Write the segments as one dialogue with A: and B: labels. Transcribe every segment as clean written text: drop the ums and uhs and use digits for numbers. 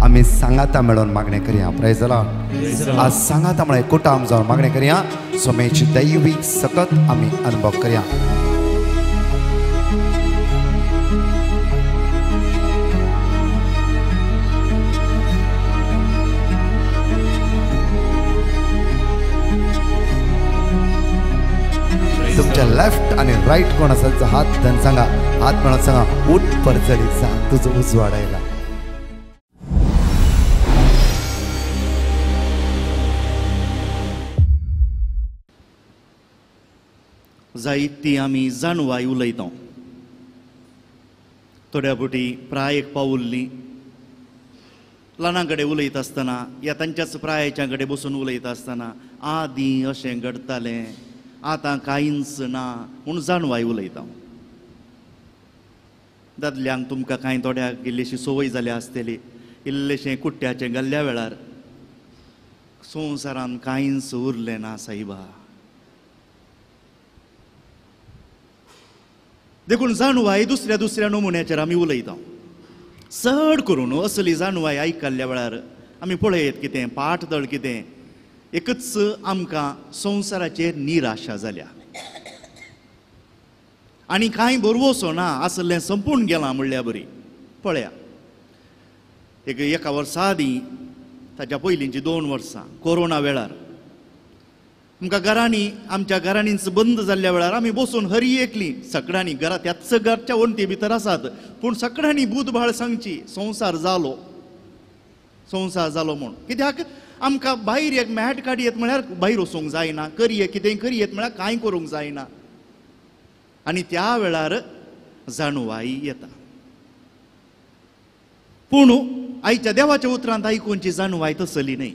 A: आम्ही सांगाता मेळून मागणे करूया. Praise the Lord. आज सांगाता म्हळ्यार कुटाम जावन मागणे करूया. सोमेची दैवीक सकत आम्ही अनुभव करूया. तुमच्या लेफ्ट आणि राईट कोण असेल हात धन सांगा. हात म्हणून सांगा उठ परचडीत जा तुझं उजवाडायला.
B: जायती आमी जाणवाय उलयता. थोड्या फावटी प्रायेक पावुल्ली ल्हाना कडेन उलयत आसतना या तांच्याच प्रायाच्या कडेन बसून उलयत आसतना आदीं अशें घडटालें आतां कांयच ना म्हूण जाणवाय उलयता. दादल्यांक तुमकां कांय थोड्याक इल्लीशी संवय जाल्या आसतली इल्लेशें कुट्ट्याचें घाल्ल्या वेळार संवसारान कांयच उरलें ना सायबा. देखून जाणवाय दुसऱ्या दुसऱ्या नमुन्याचेर आमी उलयता. चड करून असली जाणवाय आयकल्ल्या वेळार आमी पळयत कितें पाठदळ कितें एकच आमकां संवसाराचेर निराशा जाल्या आनी कांय बरवसो ना आसलें संपून गेलां म्हणल्यार बरी. पळया एका वर्सा आदीं ताच्या पयलींची 2 वर्सां कोरोना वेळार आमकां घरांनी आमच्या घरांनीच बंद जाल्ल्या वेळार आमी बसून हरी एकली सगळ्यांनी घरा त्याच घरच्या वणटी भितर आसात पूण सगळ्यांनी बुधभाळ सांगची संवसार जालो म्हूण. कित्याक आमकां भायर एक मॅट काडयत म्हळ्यार भायर वचूंक जायना करये कितेंय करयत म्हळ्यार कांय करूंक जायना. आनी त्या वेळार जाणवाय येता. पूण आयच्या देवाच्या उतरांत आयकूनची जाणवाय तसली न्हय.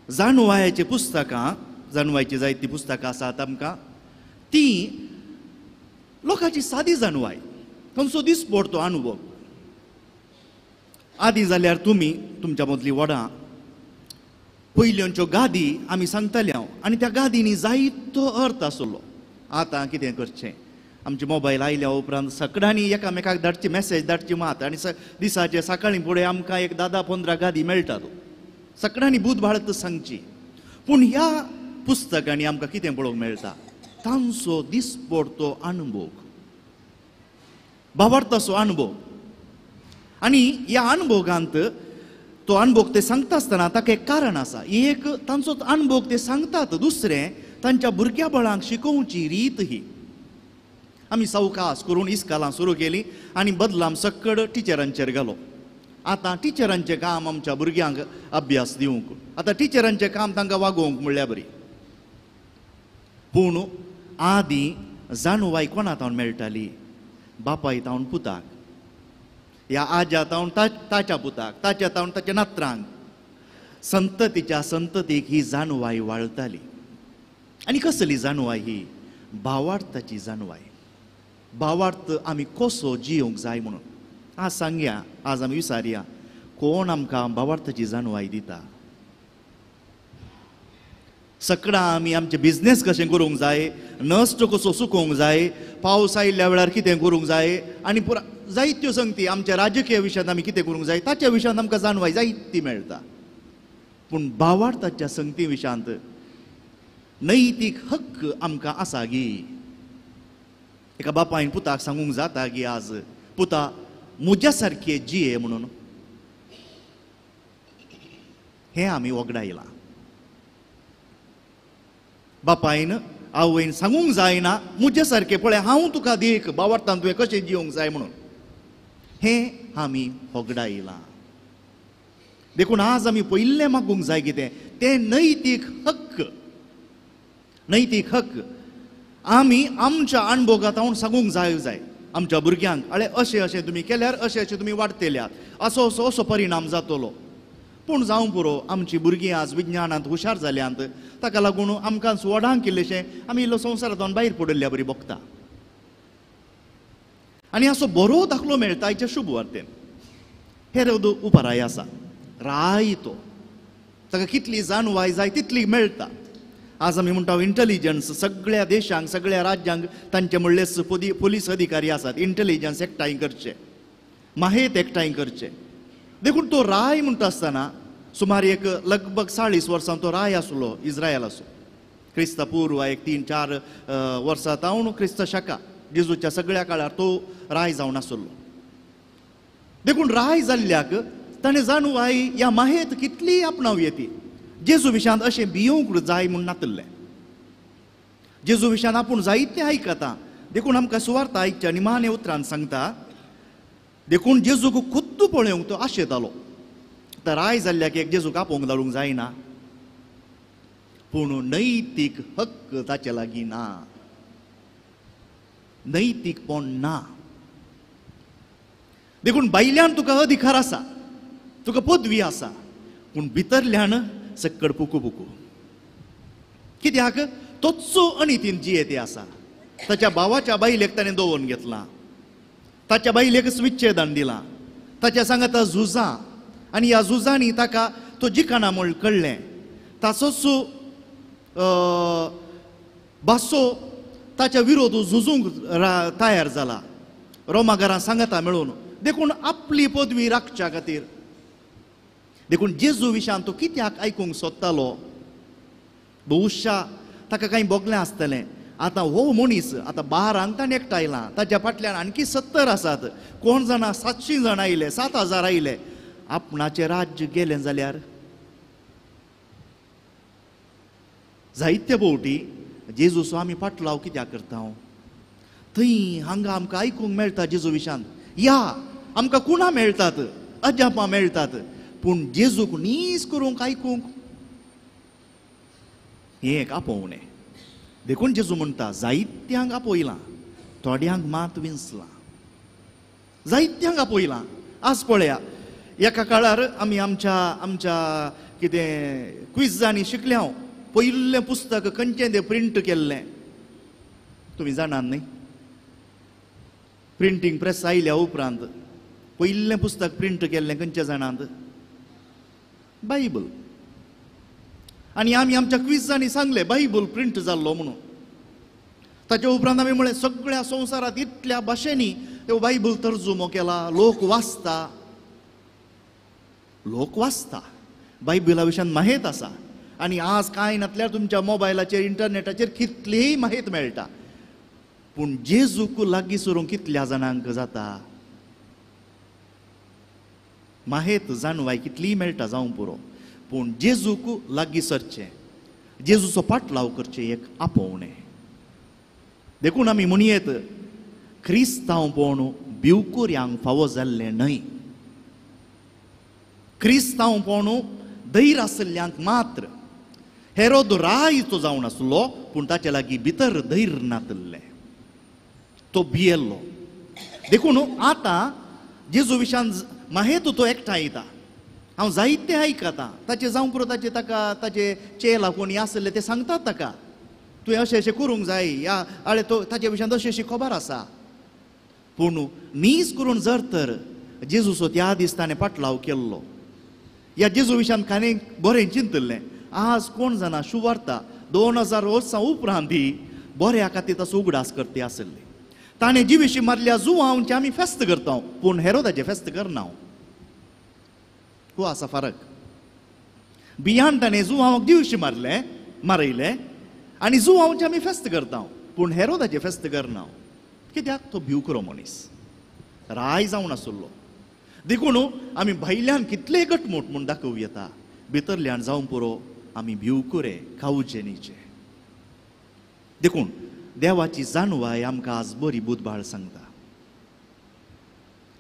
B: जाणवायाची पुस्तकां जाणवायची जायतीं पुस्तकां आसात आमकां ती लोकांची सादी जाणवाय तांचो दिसपडतो अनुभव. आदीं जाल्यार तुमी तुमच्या मदलीं व्हडां पयल्यांच्यो गादी आमी सांगताले हांव आनी त्या गादींनी जायतो अर्थ आसलो. आतां कितें करचें आमचे मोबायल आयल्या उपरांत सगळ्यांनी एकामेकाक धाडची मॅसेज धाडची मात आनी दिसाचे सकाळीं फुडें आमकां एक 10-15 गादी मेळटात. सगळ्यांनी बुधभाळत सांगची. पूण ह्या पुस्तकांनी आमकां कितें पळोवंक मेळटा तांचो दिसपडतो अनुभव भावार्थाचो अनुभव. आनी ह्या अनुभवांत तो अनुभव ते सांगता आसतना ताका एक कारण आसा. एक तांचो अनुभव ते सांगतात दुसरें तांच्या भुरग्या बळांक शिकोवची रीत ही. आमी सावकास करून इस्कालां सुरू केली आनी बदलाम सक्कड टिचरांचेर घालो. आतां टिचरांचें काम आमच्या भुरग्यांक अभ्यास दिवंक आतां टिचरांचें काम तांकां वागोवंक म्हणल्यार बरी. पूण आदीं जाणवाय कोणा तावन मेळटाली बापाय तावन पुताक ह्या आज्या तावन ताच्या पुताक ताच्या तावन ताच्या नात्रांक संततीच्या संततीक ही जाणवाय वाळटाली. आनी कसली जाणवाय ही भावार्थाची जाणवाय. भावार्थ आमी कसो जियोंक जाय म्हणून आज सांगया. आज आमी विचारया कोण आमकां भावार्थाची जाणवाय दिता. सगळां आमी आमचे बिझनेस कशें करूंक जाय नश्ट कसो सुकोवंक जाय पावस आयिल्ल्या वेळार कितें करूंक जाय आनी पुरा जायत्यो संगती आमच्या राजकीय विशयांत आमी कितें करूंक जाय ताच्या विशयांत आमकां जाणवाय जायती मेळटा. पूण भावार्थाच्या संगती विशयांत नैतीक हक्क आमकां आसा गी. एका बापायन पुताक सांगूंक जाता की आज पुता म्हज्या सारके जिये म्हणून हें आमी वगडायलां. बापायन आवयन सांगूंक जायना म्हज्या सारकें पळय हांव तुका देख भावार्थान तुवें कशें जियोंक जाय म्हणून हें आमी वगडायलां. देखून आज आमी पयलें मागूंक जाय कितें तें नैतीक हक्क. नैतीक हक्क आमी आमच्या अणभवांत हांव सांगूंक जाय आमच्या भुरग्यांक अळे अशें अशें तुमी केल्यार अशें अशें तुमी वाडटल्यात असो असो असो परिणाम जातलो. पूण जावं पुरो आमची भुरगीं आज विज्ञानांत हुशार जाल्यांत ताका लागून आमकां वडांक इल्लेशें आमी इल्लो संवसारांतल्यान भायर पडल्या बरी बगता. आनी असो बरो दाखलो मेळटा आयच्या शुभ वार्तेन. हेर उपाराय आसा राय तो ताका कितली जाणवाय जाय तितली मेळटा. आज आमी म्हणटा इंटेलिजन्स सगळ्या देशांक सगळ्या राज्यांक तांचे म्हणलें पुलीस अधिकारी आसात इंटेलिजन्स एकठांय करचे माहेत एकठांय करचे. देखून तो राय म्हणटा आसतना सुमार एक लगभग 40 वर्सां तो राय आसलो इस्रायल असो क्रिस्त पूर्व एक 3-4 वर्सां जावन क्रिस्त शका जेजूच्या सगळ्या काळार तो राय जावन आसलो देखून राय जाल्ल्याक ताणें जाणू आई ह्या माहेत कितली आपणाव येती जेजू विशांत अशें भियोंक जाय म्हूण नातल्लें जेजू विशांत आपूण जायतें आयकता देखून आमकां सुवार्ता आयकच्या निमाणे उतरान सांगता देखून जेजूक खुद्द पळोवंक तो आशेतालो तर राय जाल्ल्याक एक जेजूक आपोवंक धाडूंक जायना पूण नैतीक हक्क ताचे लागीं ना नैतीकपण ना देखून भायल्यान तुका अधिकार आसा तुका पदवी आसा पूण भितरल्यान सक्कड पुकू पुकू कित्याक तोचो अनितीन जियेती आसा ताच्या भावाच्या बायलेक ताणें दवरून घेतला ताच्या बायलेक विच्छेदन दिलां ताच्या सांगात झुजां आनी ह्या झुजांनी ताका तो जिखना म्हूण कळ्ळें ताचोच बासो ताच्या विरोध झुजूंक तयार जाला रोमाघरां सांगता मेळून देखून आपली पदवी राखच्या खातीर देखून जेजू विशांत तो कित्याक आयकूंक सोदतालो बहुशा ताका कांय बोगलें आसतलें आतां हो मनीस आतां 12 ताणें एकठांयलां ताच्या फाटल्यान आणखी 70 आसात कोण जाणा 700 जाण आयले 7000 आयले आपणाचें राज्य गेलें जाल्यार जायते फावटी जेजू स्वामी फाटलो हांव कित्याक करता हांव थंय हांगा आमकां आयकूंक मेळटा जेजू विशांत या आमकां कुणां मेळटात अजापां मेळटात पूण जेजूक नीस करूंक आयकूंक हें एक आपोवणें देखून जेजू म्हणटा जायत्यांक आपयलां थोड्यांक मात विंचलां जायत्यांक आपयलां आज पळया एका काळार आमी आमच्या कितें क्विजांनी शिकले हांव पयलें पुस्तक खंयचें तें प्रिंट केल्लें तुमी जाणात न्ही प्रिंटींग प्रेस आयल्या उपरांत पयलें पुस्तक प्रिंट केल्लें खंयचें जाणात बायबल आनी आमी आमच्या क्विजांनी सांगलें बायबल प्रिंट जाल्लो म्हणून ताच्या उपरांत आमी म्हळें सगळ्या संवसारांत इतल्या भाशेनी तो बायबल तर्जुमो केला लोक वाचता बायबला विशयान माहीत आसा आनी आज कांय नातल्यार तुमच्या मोबायलाचेर इंटरनेटाचेर कितलीय माहीत मेळटा पूण जेजूक लागीं सरूंक कितल्या जाणांक जाता माहीत जाणवाय कितलीय मेळटा जावं पुरो पूण जेजूक लागीं सरचें जेजूचो पाटलाव करचें एक आपोवणें देखून आमी म्हणयेत क्रिस्तांवपण भिवकुऱ्यांक फावो जाल्लें न्हय क्रिस्तांवपण धैर्य आसल्ल्यांक मात्र हेरोद रायचो जावन आसलो पूण ताचे लागीं भितर धैर्य नातल्लें तो भियेल्लो देखून आतां जेजू विशांत माहेत तो एकठांय येता हांव जायतें आयकतां ताचे जावं पुरो ताचे चेला कोणी आसले ते सांगतात ताका तुवें अशें अशें करूंक जाय ह्या आळे तो ताचे विशयान अशी अशी खबर आसा पूण नीज करून जर तर जेजूचो त्या दीस ताणें पाटलाव केल्लो ह्या जेजू विशयान कांय बरें चिंतल्लें आज कोण जाणा शुवार्ता 2000 वर्सां उपरांत ही बऱ्या खातीर ताचो उगडास करती आसली ताणें जी विशीं मारल्या जुवांवचे आमी फेस्त करता पूण हेरोदाचें फेस्त करना हो आसा फरक बियान ताणें जुवांवाक दिवशी मारयले आनी जुवांवचे आमी फेस्त करता पूण हेरोदाचें फेस्त करना कित्याक तो भिवकुरो मनीस राय जावन आसलो देखून आमी भायल्यान कितले घटमूट म्हूण दाखोवं येता भितरल्यान जावं पुरो आमी भिवकुरे खावचे न्हीचे देखून देवाची जाणवाय आमकां आज बरी बुधबाळ सांगता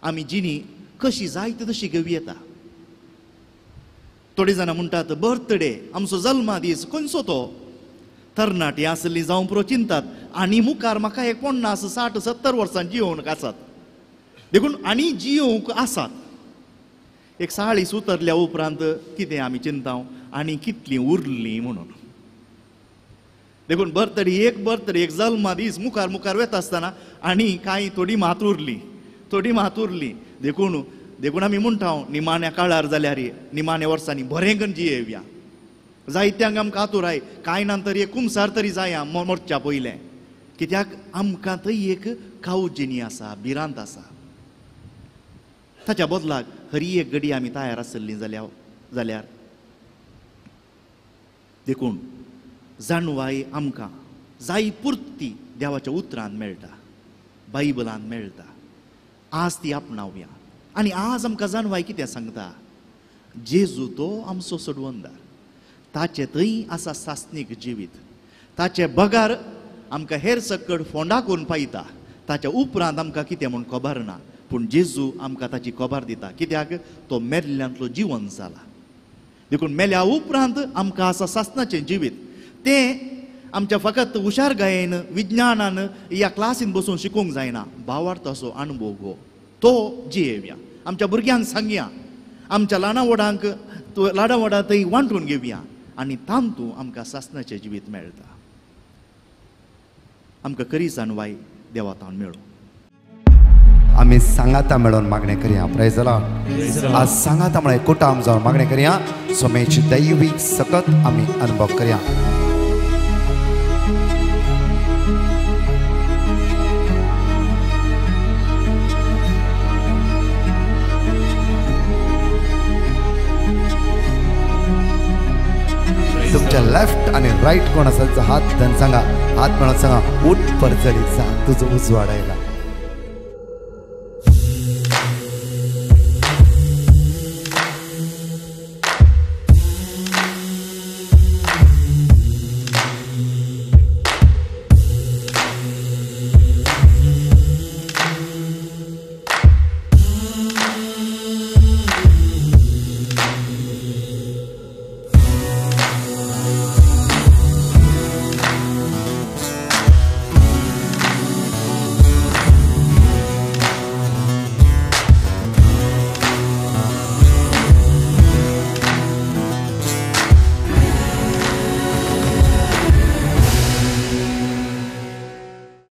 B: आमी जिणी कशी जाय तशी घेवं येता थोडे जाणां म्हणटात बर्थडे आमचो जल्मा दीस खंयचो तो तरणाटी आसली जावं पुरो चिंतात आनी मुखार म्हाका एक 50-60-70 वर्सां जियोवंक आसात देखून आनी जियोवंक आसात एक 40 उतरल्या उपरांत कितें आमी चिंता आनी कितलीं उरलीं म्हणून देखून बर्थडे एक जल्मा दीस मुखार वता आसतना आनी कांय थोडी मात उरली देखून आमी म्हणटा निमाण्या काळार जाल्यार निमाण्या वर्सांनी बरें करून जियेवया जायत्यांक आमकां आतुराय कांय ना तरी एक कुमसार तरी जाया मरच्या पयलें कित्याक आमकां थंय एक खावजिनी आसा भिरांत आसा ताच्या बदलाक खरी एक घडी आमी तयार आसली जाल्यार देखून जाणवाय आमकां जाय पुर्ती देवाच्या उतरांत मेळटा, बायबलांत मेळटा. आज ती आपणावया. आनी आज आमकां जाणवाय कितें सांगता? जेजू तो आमचो सोडवंदार. ताचे थंय आसा सासणीक जिवीत. ताचे बगार आमकां हेर सकट फोंडा करून पायता. ताच्या उपरांत आमकां कितें म्हूण खबर ना, पूण जेजू आमकां ताची खबर दिता. कित्याक तो मेल्ल्यांतलो जिवंत जाला. देखून मेल्या उपरांत आमकां आसा सासणाचें जिवीत. तें आमच्या फकत हुशारगायेन विज्ञानान ह्या क्लासीन बसून शिकूंक जायना. भावार्थ असो अनुभव गो तो जियेवया. आमच्या भुरग्यांक सांगया, आमच्या ल्हाना व्हडा थंय वांटून घेवया आनी तांतू आमकां सासणाचें जिवीत मेळटा. आमकां खरी जाणवाय देवातान मेळो.
A: आमी सांगाता मेळोन मागणें करया. Praise the Lord. आज सांगाता म्हळ्यार कुटाम जावन मागणें करया. सोमेची दैवीक सकत आमी अनुभव करया. तुमच्या लेफ्ट आणि राईट कोण असेल हात धन सांगा. हात म्हणून सांगा, उठ परचडीचा तुझं उजवाडायला.